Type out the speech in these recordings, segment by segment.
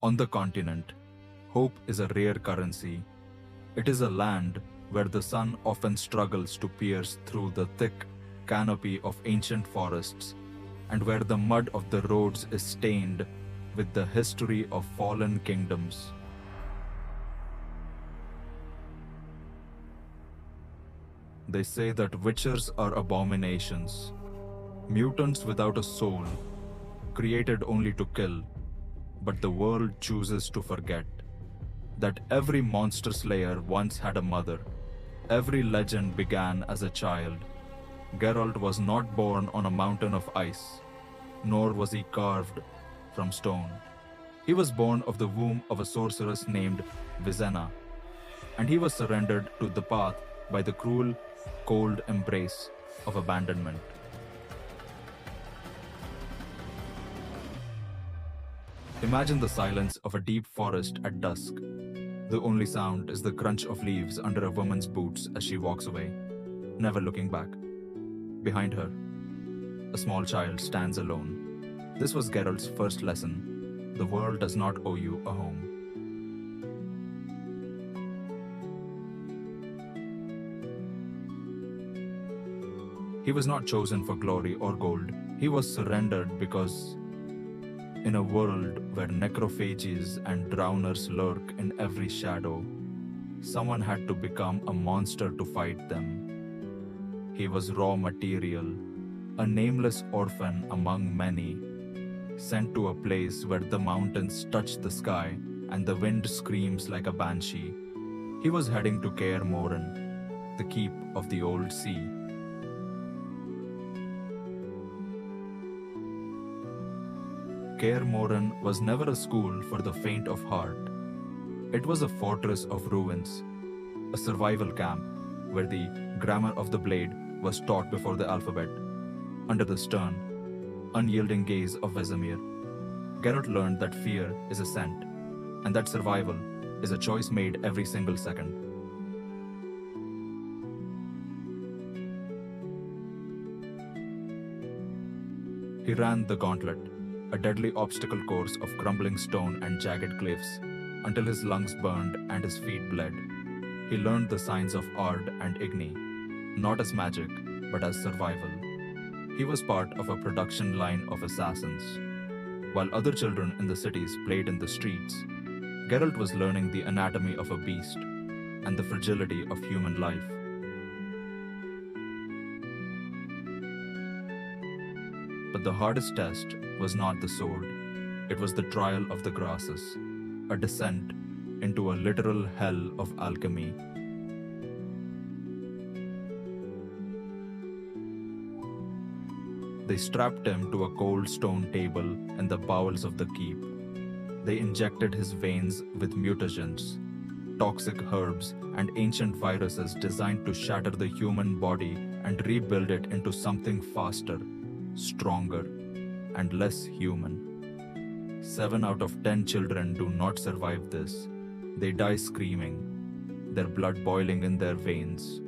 On the continent, hope is a rare currency. It is a land where the sun often struggles to pierce through the thick canopy of ancient forests, and where the mud of the roads is stained with the history of fallen kingdoms. They say that witchers are abominations, mutants without a soul, created only to kill, but the world chooses to forget that every monster slayer once had a mother. Every legend began as a child. Geralt was not born on a mountain of ice, nor was he carved from stone. He was born of the womb of a sorceress named Vizenna, and he was surrendered to the path by the cruel, cold embrace of abandonment. Imagine the silence of a deep forest at dusk. The only sound is the crunch of leaves under a woman's boots as she walks away, never looking back. Behind her, a small child stands alone. This was Geralt's first lesson. The world does not owe you a home. He was not chosen for glory or gold. He was surrendered because in a world where necrophages and drowners lurk in every shadow, someone had to become a monster to fight them. He was raw material, a nameless orphan among many, sent to a place where the mountains touch the sky and the wind screams like a banshee. He was heading to Kaer Morhen, the keep of the old sea. Kaer Morhen was never a school for the faint of heart. It was a fortress of ruins, a survival camp where the grammar of the blade was taught before the alphabet. Under the stern, unyielding gaze of Vesemir, Geralt learned that fear is a scent, and that survival is a choice made every single second. He ran the gauntlet, a deadly obstacle course of crumbling stone and jagged cliffs, until his lungs burned and his feet bled. He learned the signs of Ard and Igni, not as magic, but as survival. He was part of a production line of assassins. While other children in the cities played in the streets, Geralt was learning the anatomy of a beast and the fragility of human life. But the hardest test was not the sword. It was the trial of the grasses, a descent into a literal hell of alchemy. They strapped him to a cold stone table in the bowels of the keep. They injected his veins with mutagens, toxic herbs, and ancient viruses designed to shatter the human body and rebuild it into something faster, stronger, and less human. 7 out of 10 children do not survive this. They die screaming, their blood boiling in their veins.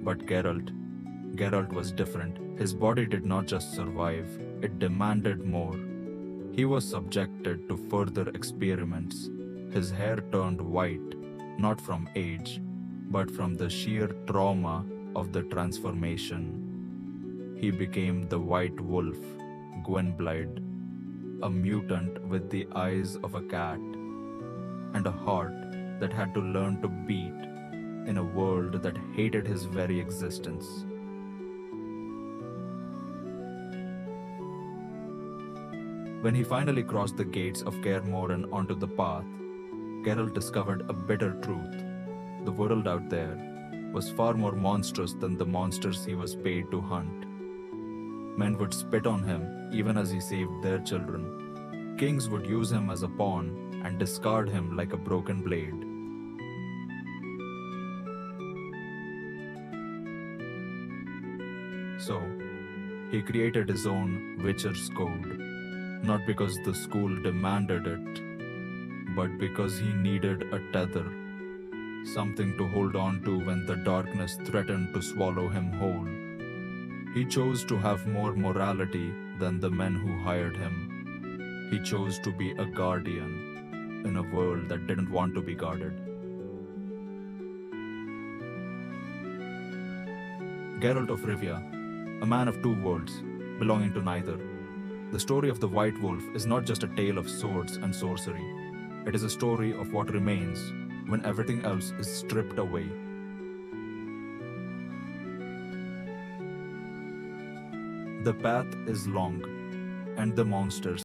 But Geralt was different. His body did not just survive, it demanded more. He was subjected to further experiments. His hair turned white, not from age, but from the sheer trauma of the transformation. He became the White Wolf, Gwynbleidd, a mutant with the eyes of a cat and a heart that had to learn to beat in a world that hated his very existence. When he finally crossed the gates of Kaer Morhen onto the path, Geralt discovered a bitter truth. The world out there was far more monstrous than the monsters he was paid to hunt. Men would spit on him even as he saved their children. Kings would use him as a pawn and discard him like a broken blade. So, he created his own Witcher's Code, not because the school demanded it, but because he needed a tether, something to hold on to when the darkness threatened to swallow him whole. He chose to have more morality than the men who hired him. He chose to be a guardian in a world that didn't want to be guarded. Geralt of Rivia, a man of two worlds, belonging to neither. The story of the White Wolf is not just a tale of swords and sorcery. It is a story of what remains when everything else is stripped away. The path is long, and the monsters